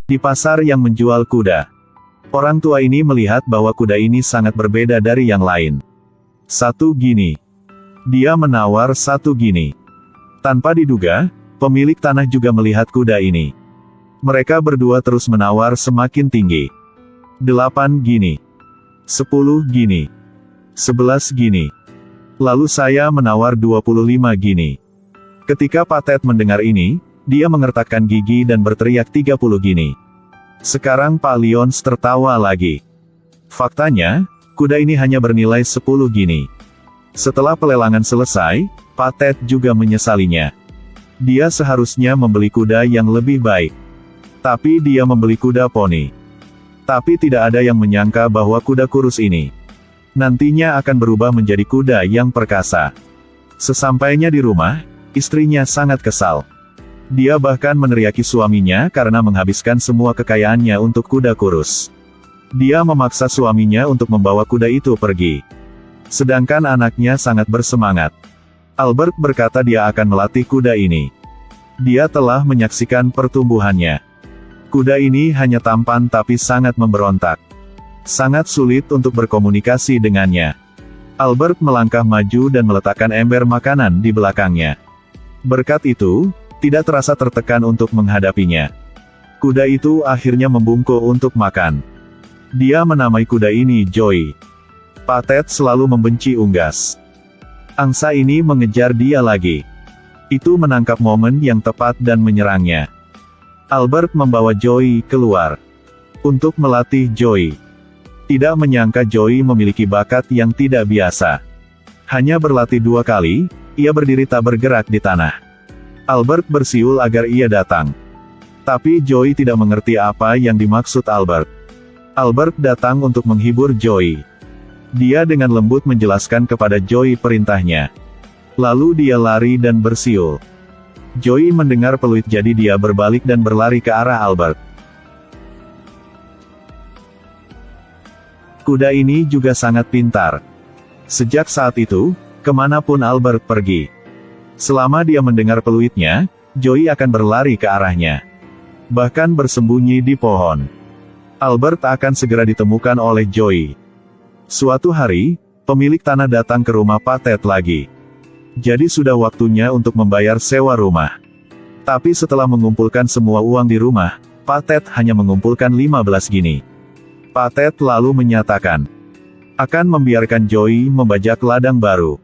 Di pasar yang menjual kuda. Orang tua ini melihat bahwa kuda ini sangat berbeda dari yang lain. 1 gini. Dia menawar 1 gini. Tanpa diduga, pemilik tanah juga melihat kuda ini. Mereka berdua terus menawar semakin tinggi. 8 gini. 10 gini. 11 gini. Lalu saya menawar 25 gini. Ketika Pak Ted mendengar ini, dia mengertakkan gigi dan berteriak 30 gini. Sekarang Pak Lyons tertawa lagi. Faktanya, kuda ini hanya bernilai 10 gini. Setelah pelelangan selesai, Pak Ted juga menyesalinya. Dia seharusnya membeli kuda yang lebih baik. Tapi dia membeli kuda poni. Tapi tidak ada yang menyangka bahwa kuda kurus ini nantinya akan berubah menjadi kuda yang perkasa. Sesampainya di rumah, istrinya sangat kesal. Dia bahkan meneriaki suaminya karena menghabiskan semua kekayaannya untuk kuda kurus. Dia memaksa suaminya untuk membawa kuda itu pergi. Sedangkan anaknya sangat bersemangat. Albert berkata dia akan melatih kuda ini. Dia telah menyaksikan pertumbuhannya. Kuda ini hanya tampan tapi sangat memberontak. Sangat sulit untuk berkomunikasi dengannya. Albert melangkah maju dan meletakkan ember makanan di belakangnya. Berkat itu, tidak terasa tertekan untuk menghadapinya. Kuda itu akhirnya membungkuk untuk makan. Dia menamai kuda ini Joey. Pak Ted selalu membenci unggas. Angsa ini mengejar dia lagi. Itu menangkap momen yang tepat dan menyerangnya. Albert membawa Joey keluar untuk melatih Joey. Tidak menyangka Joey memiliki bakat yang tidak biasa. Hanya berlatih 2 kali, ia berdiri tak bergerak di tanah. Albert bersiul agar ia datang. Tapi Joey tidak mengerti apa yang dimaksud Albert. Albert datang untuk menghibur Joey. Dia dengan lembut menjelaskan kepada Joey perintahnya. Lalu dia lari dan bersiul. Joey mendengar peluit jadi dia berbalik dan berlari ke arah Albert. Kuda ini juga sangat pintar. Sejak saat itu, kemanapun Albert pergi, selama dia mendengar peluitnya, Joey akan berlari ke arahnya. Bahkan bersembunyi di pohon. Albert akan segera ditemukan oleh Joey. Suatu hari, pemilik tanah datang ke rumah Pak Ted lagi. Jadi sudah waktunya untuk membayar sewa rumah. Tapi setelah mengumpulkan semua uang di rumah, Pak Ted hanya mengumpulkan 15 gini. Pak Ted lalu menyatakan akan membiarkan Joey membajak ladang baru.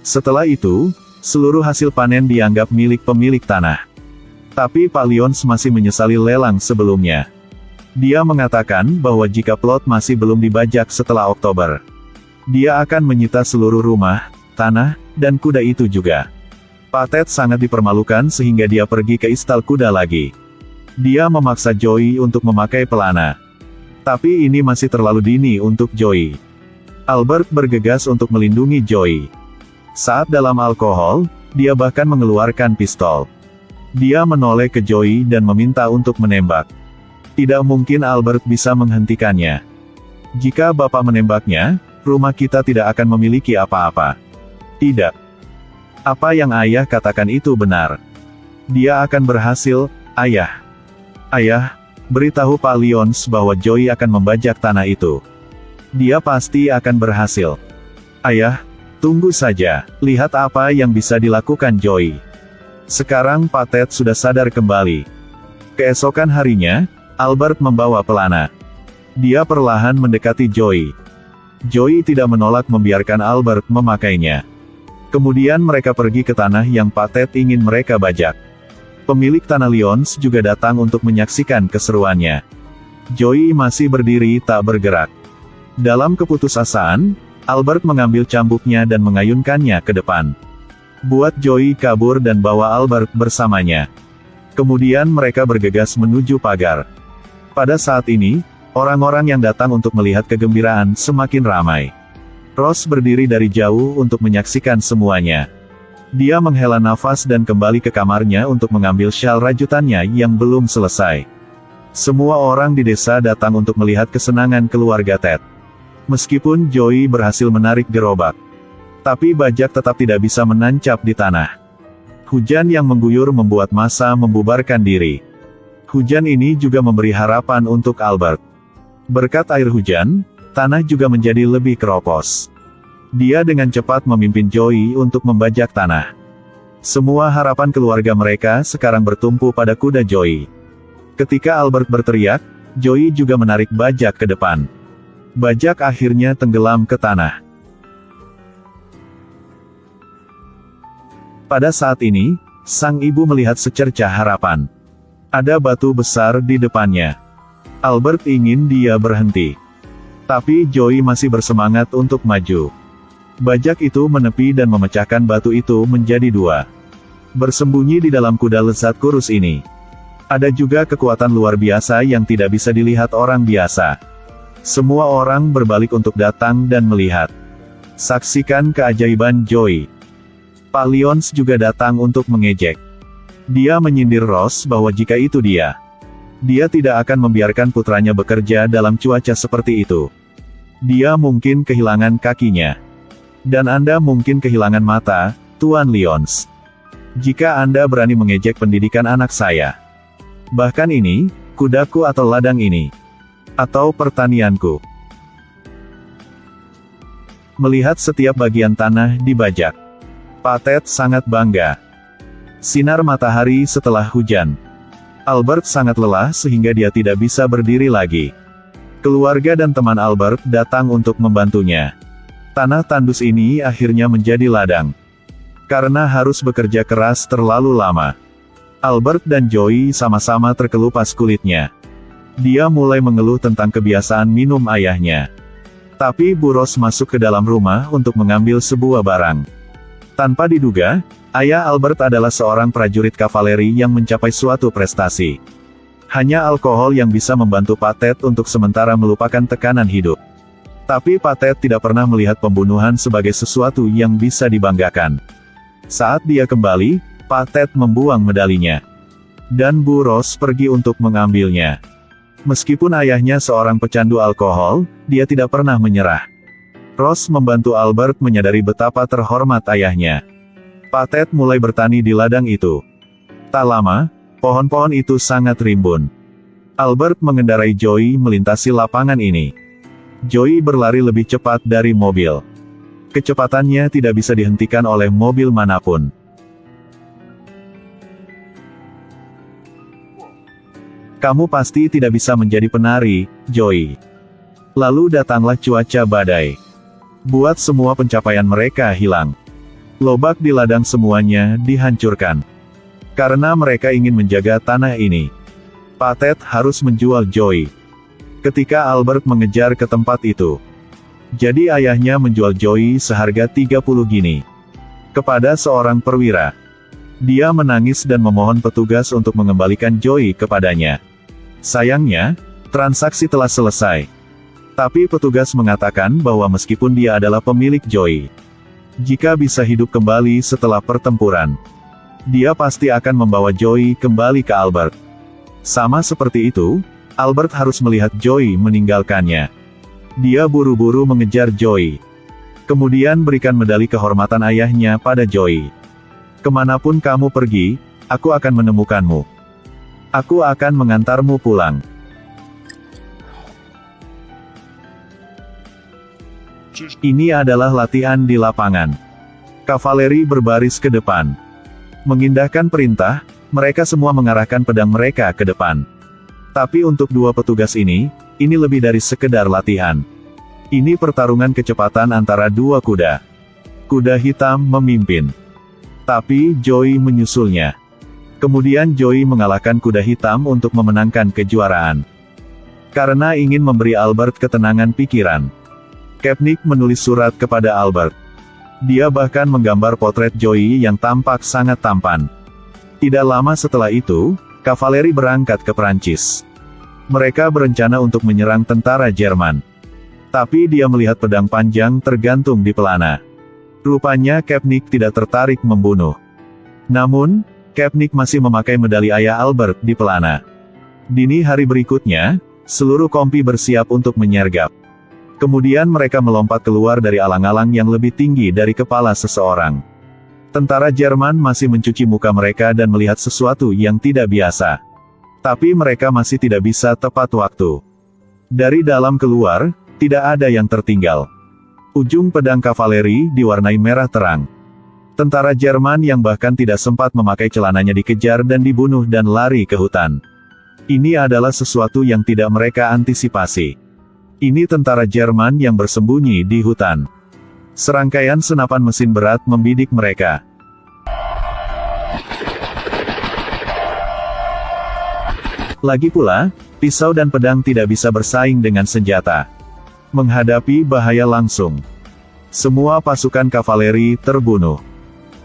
Setelah itu, seluruh hasil panen dianggap milik pemilik tanah. Tapi Pak Lyons masih menyesali lelang sebelumnya. Dia mengatakan bahwa jika plot masih belum dibajak setelah Oktober, dia akan menyita seluruh rumah, tanah, dan kuda itu juga. Pak Ted sangat dipermalukan sehingga dia pergi ke istal kuda lagi. Dia memaksa Joey untuk memakai pelana. Tapi ini masih terlalu dini untuk Joey. Albert bergegas untuk melindungi Joey. Saat dalam alkohol, dia bahkan mengeluarkan pistol. Dia menoleh ke Joey dan meminta untuk menembak. Tidak mungkin Albert bisa menghentikannya. Jika Bapak menembaknya, rumah kita tidak akan memiliki apa-apa. Tidak. Apa yang Ayah katakan itu benar. Dia akan berhasil, Ayah. Ayah, beritahu Pak Lyons bahwa Joey akan membajak tanah itu. Dia pasti akan berhasil. Ayah, tunggu saja, lihat apa yang bisa dilakukan Joey. Sekarang Pak Ted sudah sadar kembali. Keesokan harinya, Albert membawa pelana. Dia perlahan mendekati Joey. Joey tidak menolak membiarkan Albert memakainya. Kemudian mereka pergi ke tanah yang Pak Ted ingin mereka bajak. Pemilik tanah Lyons juga datang untuk menyaksikan keseruannya. Joey masih berdiri tak bergerak. Dalam keputusasaan, Albert mengambil cambuknya dan mengayunkannya ke depan. Buat Joey kabur dan bawa Albert bersamanya. Kemudian mereka bergegas menuju pagar. Pada saat ini, orang-orang yang datang untuk melihat kegembiraan semakin ramai. Ross berdiri dari jauh untuk menyaksikan semuanya. Dia menghela nafas dan kembali ke kamarnya untuk mengambil syal rajutannya yang belum selesai. Semua orang di desa datang untuk melihat kesenangan keluarga Ted. Meskipun Joey berhasil menarik gerobak, tapi bajak tetap tidak bisa menancap di tanah. Hujan yang mengguyur membuat massa membubarkan diri. Hujan ini juga memberi harapan untuk Albert. Berkat air hujan, tanah juga menjadi lebih keropos. Dia dengan cepat memimpin Joey untuk membajak tanah. Semua harapan keluarga mereka sekarang bertumpu pada kuda Joey. Ketika Albert berteriak, Joey juga menarik bajak ke depan. Bajak akhirnya tenggelam ke tanah. Pada saat ini, sang ibu melihat secercah harapan. Ada batu besar di depannya. Albert ingin dia berhenti. Tapi Joey masih bersemangat untuk maju. Bajak itu menepi dan memecahkan batu itu menjadi dua. Bersembunyi di dalam kuda lezat kurus ini. Ada juga kekuatan luar biasa yang tidak bisa dilihat orang biasa. Semua orang berbalik untuk datang dan melihat. Saksikan keajaiban Joey. Pak Lyons juga datang untuk mengejek. Dia menyindir Ross bahwa jika itu dia tidak akan membiarkan putranya bekerja dalam cuaca seperti itu. Dia mungkin kehilangan kakinya. Dan Anda mungkin kehilangan mata, Tuan Lyons. Jika Anda berani mengejek pendidikan anak saya. Bahkan ini, kudaku atau ladang ini. Atau pertanianku. Melihat setiap bagian tanah dibajak. Pak Ted sangat bangga. Sinar matahari setelah hujan. Albert sangat lelah sehingga dia tidak bisa berdiri lagi. Keluarga dan teman Albert datang untuk membantunya. Tanah tandus ini akhirnya menjadi ladang. Karena harus bekerja keras terlalu lama. Albert dan Joey sama-sama terkelupas kulitnya. Dia mulai mengeluh tentang kebiasaan minum ayahnya. Tapi Bu Ross masuk ke dalam rumah untuk mengambil sebuah barang. Tanpa diduga, ayah Albert adalah seorang prajurit kavaleri yang mencapai suatu prestasi. Hanya alkohol yang bisa membantu Pak Ted untuk sementara melupakan tekanan hidup. Tapi Pak Ted tidak pernah melihat pembunuhan sebagai sesuatu yang bisa dibanggakan. Saat dia kembali, Pak Ted membuang medalinya. Dan Bu Ross pergi untuk mengambilnya. Meskipun ayahnya seorang pecandu alkohol, dia tidak pernah menyerah. Ross membantu Albert menyadari betapa terhormat ayahnya. Pak Ted mulai bertani di ladang itu. Tak lama, pohon-pohon itu sangat rimbun. Albert mengendarai Joey melintasi lapangan ini. Joey berlari lebih cepat dari mobil. Kecepatannya tidak bisa dihentikan oleh mobil manapun. Kamu pasti tidak bisa menjadi penari, Joey. Lalu datanglah cuaca badai. Buat semua pencapaian mereka hilang. Lobak di ladang semuanya dihancurkan. Karena mereka ingin menjaga tanah ini. Pak Ted harus menjual Joey. Ketika Albert mengejar ke tempat itu. Jadi ayahnya menjual Joey seharga 30 gini. Kepada seorang perwira. Dia menangis dan memohon petugas untuk mengembalikan Joey kepadanya. Sayangnya, transaksi telah selesai. Tapi petugas mengatakan bahwa meskipun dia adalah pemilik Joey, jika bisa hidup kembali setelah pertempuran, dia pasti akan membawa Joey kembali ke Albert. Sama seperti itu, Albert harus melihat Joey meninggalkannya. Dia buru-buru mengejar Joey. Kemudian berikan medali kehormatan ayahnya pada Joey. Kemanapun kamu pergi, aku akan menemukanmu. Aku akan mengantarmu pulang. Ini adalah latihan di lapangan. Kavaleri berbaris ke depan. Mengindahkan perintah, mereka semua mengarahkan pedang mereka ke depan. Tapi untuk dua petugas ini lebih dari sekedar latihan. Ini pertarungan kecepatan antara dua kuda. Kuda hitam memimpin. Tapi Joey menyusulnya. Kemudian Joey mengalahkan kuda hitam untuk memenangkan kejuaraan. Karena ingin memberi Albert ketenangan pikiran, Kepnick menulis surat kepada Albert. Dia bahkan menggambar potret Joey yang tampak sangat tampan. Tidak lama setelah itu, kavaleri berangkat ke Prancis. Mereka berencana untuk menyerang tentara Jerman. Tapi dia melihat pedang panjang tergantung di pelana. Rupanya Kepnick tidak tertarik membunuh. Namun, Kepnick masih memakai medali ayah Albert di pelana. Dini hari berikutnya, seluruh kompi bersiap untuk menyergap. Kemudian mereka melompat keluar dari alang-alang yang lebih tinggi dari kepala seseorang. Tentara Jerman masih mencuci muka mereka dan melihat sesuatu yang tidak biasa. Tapi mereka masih tidak bisa tepat waktu. Dari dalam keluar, tidak ada yang tertinggal. Ujung pedang kavaleri diwarnai merah terang. Tentara Jerman yang bahkan tidak sempat memakai celananya dikejar dan dibunuh dan lari ke hutan. Ini adalah sesuatu yang tidak mereka antisipasi. Ini tentara Jerman yang bersembunyi di hutan. Serangkaian senapan mesin berat membidik mereka. Lagi pula, pisau dan pedang tidak bisa bersaing dengan senjata. Menghadapi bahaya langsung. Semua pasukan kavaleri terbunuh.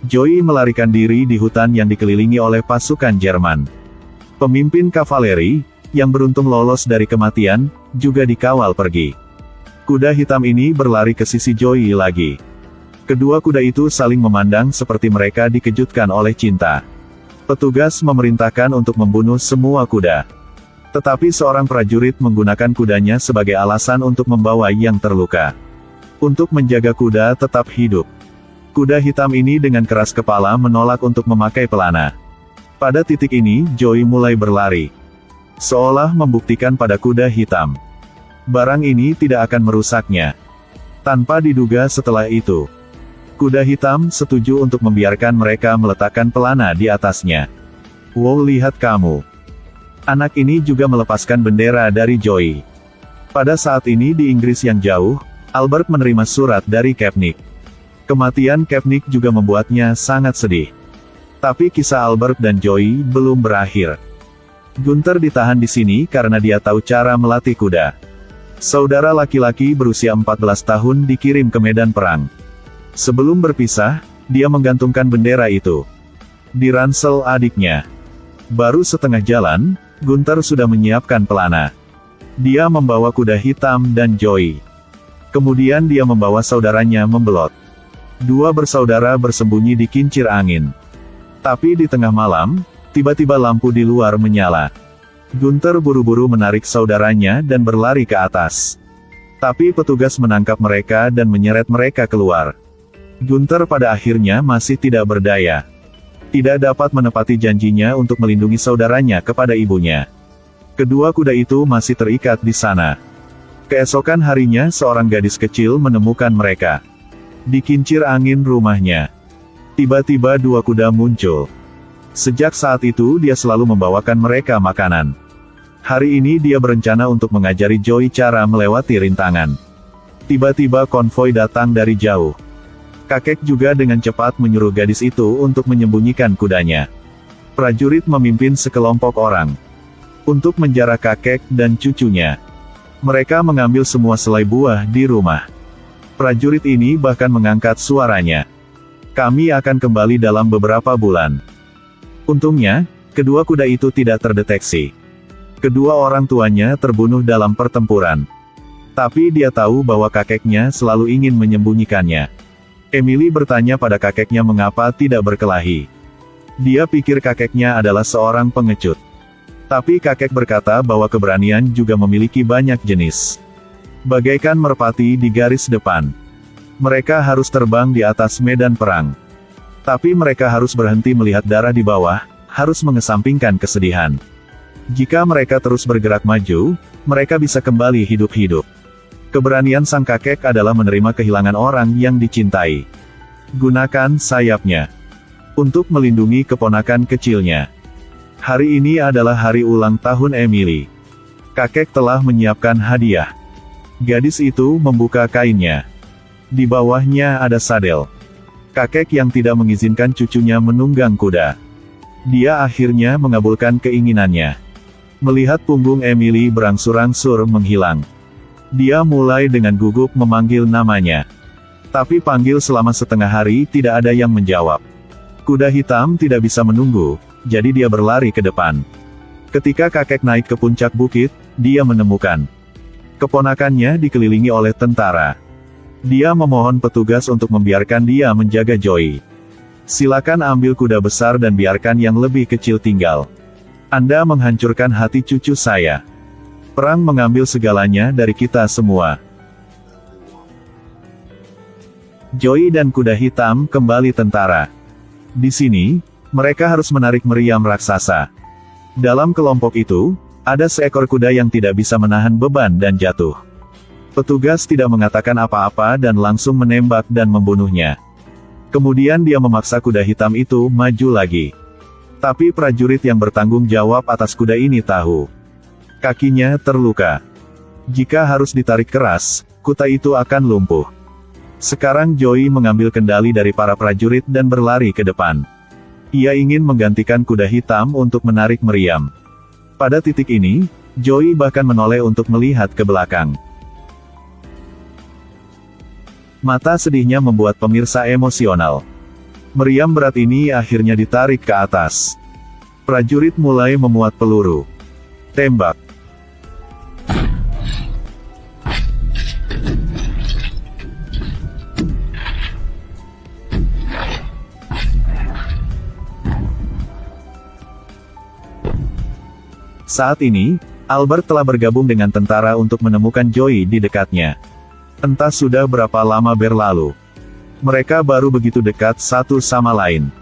Joey melarikan diri di hutan yang dikelilingi oleh pasukan Jerman. Pemimpin kavaleri, yang beruntung lolos dari kematian, juga dikawal pergi. Kuda hitam ini berlari ke sisi Joey lagi. Kedua kuda itu saling memandang seperti mereka dikejutkan oleh cinta. Petugas memerintahkan untuk membunuh semua kuda. Tetapi seorang prajurit menggunakan kudanya sebagai alasan untuk membawa yang terluka. Untuk menjaga kuda tetap hidup. Kuda hitam ini dengan keras kepala menolak untuk memakai pelana. Pada titik ini, Joey mulai berlari. Seolah membuktikan pada kuda hitam. Barang ini tidak akan merusaknya. Tanpa diduga setelah itu, kuda hitam setuju untuk membiarkan mereka meletakkan pelana di atasnya. Wow, lihat kamu. Anak ini juga melepaskan bendera dari Joey. Pada saat ini di Inggris yang jauh, Albert menerima surat dari Kepnik. Kematian Kepnik juga membuatnya sangat sedih. Tapi kisah Albert dan Joey belum berakhir. Gunther ditahan di sini karena dia tahu cara melatih kuda. Saudara laki-laki berusia 14 tahun dikirim ke medan perang. Sebelum berpisah, dia menggantungkan bendera itu di ransel adiknya. Baru setengah jalan, Gunther sudah menyiapkan pelana. Dia membawa kuda hitam dan Joey. Kemudian dia membawa saudaranya membelot. Dua bersaudara bersembunyi di kincir angin. Tapi di tengah malam, tiba-tiba lampu di luar menyala. Gunther buru-buru menarik saudaranya dan berlari ke atas. Tapi petugas menangkap mereka dan menyeret mereka keluar. Gunther pada akhirnya masih tidak berdaya. Tidak dapat menepati janjinya untuk melindungi saudaranya kepada ibunya. Kedua kuda itu masih terikat di sana. Keesokan harinya seorang gadis kecil menemukan mereka di kincir angin rumahnya. Tiba-tiba dua kuda muncul. Sejak saat itu dia selalu membawakan mereka makanan. Hari ini dia berencana untuk mengajari Joey cara melewati rintangan. Tiba-tiba konvoi datang dari jauh. Kakek juga dengan cepat menyuruh gadis itu untuk menyembunyikan kudanya. Prajurit memimpin sekelompok orang untuk menjara kakek dan cucunya. Mereka mengambil semua selai buah di rumah. Prajurit ini bahkan mengangkat suaranya. Kami akan kembali dalam beberapa bulan. Untungnya, kedua kuda itu tidak terdeteksi. Kedua orang tuanya terbunuh dalam pertempuran. Tapi dia tahu bahwa kakeknya selalu ingin menyembunyikannya. Emily bertanya pada kakeknya mengapa tidak berkelahi. Dia pikir kakeknya adalah seorang pengecut. Tapi kakek berkata bahwa keberanian juga memiliki banyak jenis. Bagaikan merpati di garis depan. Mereka harus terbang di atas medan perang. Tapi mereka harus berhenti melihat darah di bawah, harus mengesampingkan kesedihan. Jika mereka terus bergerak maju, mereka bisa kembali hidup-hidup. Keberanian sang kakek adalah menerima kehilangan orang yang dicintai. Gunakan sayapnya untuk melindungi keponakan kecilnya. Hari ini adalah hari ulang tahun Emily. Kakek telah menyiapkan hadiah. Gadis itu membuka kainnya. Di bawahnya ada sadel. Kakek yang tidak mengizinkan cucunya menunggang kuda. Dia akhirnya mengabulkan keinginannya. Melihat punggung Emily berangsur-angsur menghilang. Dia mulai dengan gugup memanggil namanya. Tapi panggil selama setengah hari tidak ada yang menjawab. Kuda hitam tidak bisa menunggu, jadi dia berlari ke depan. Ketika kakek naik ke puncak bukit, dia menemukan keponakannya dikelilingi oleh tentara. Dia memohon petugas untuk membiarkan dia menjaga Joey. Silakan ambil kuda besar dan biarkan yang lebih kecil tinggal. Anda menghancurkan hati cucu saya. Perang mengambil segalanya dari kita semua. Joey dan kuda hitam kembali tentara. Di sini, mereka harus menarik meriam raksasa. Dalam kelompok itu, ada seekor kuda yang tidak bisa menahan beban dan jatuh. Petugas tidak mengatakan apa-apa dan langsung menembak dan membunuhnya. Kemudian dia memaksa kuda hitam itu maju lagi. Tapi prajurit yang bertanggung jawab atas kuda ini tahu. Kakinya terluka. Jika harus ditarik keras, kuda itu akan lumpuh. Sekarang Joey mengambil kendali dari para prajurit dan berlari ke depan. Ia ingin menggantikan kuda hitam untuk menarik meriam. Pada titik ini, Joey bahkan menoleh untuk melihat ke belakang. Mata sedihnya membuat pemirsa emosional. Meriam berat ini akhirnya ditarik ke atas. Prajurit mulai memuat peluru. Tembak. Saat ini, Albert telah bergabung dengan tentara untuk menemukan Joey di dekatnya. Entah sudah berapa lama berlalu. Mereka baru begitu dekat satu sama lain.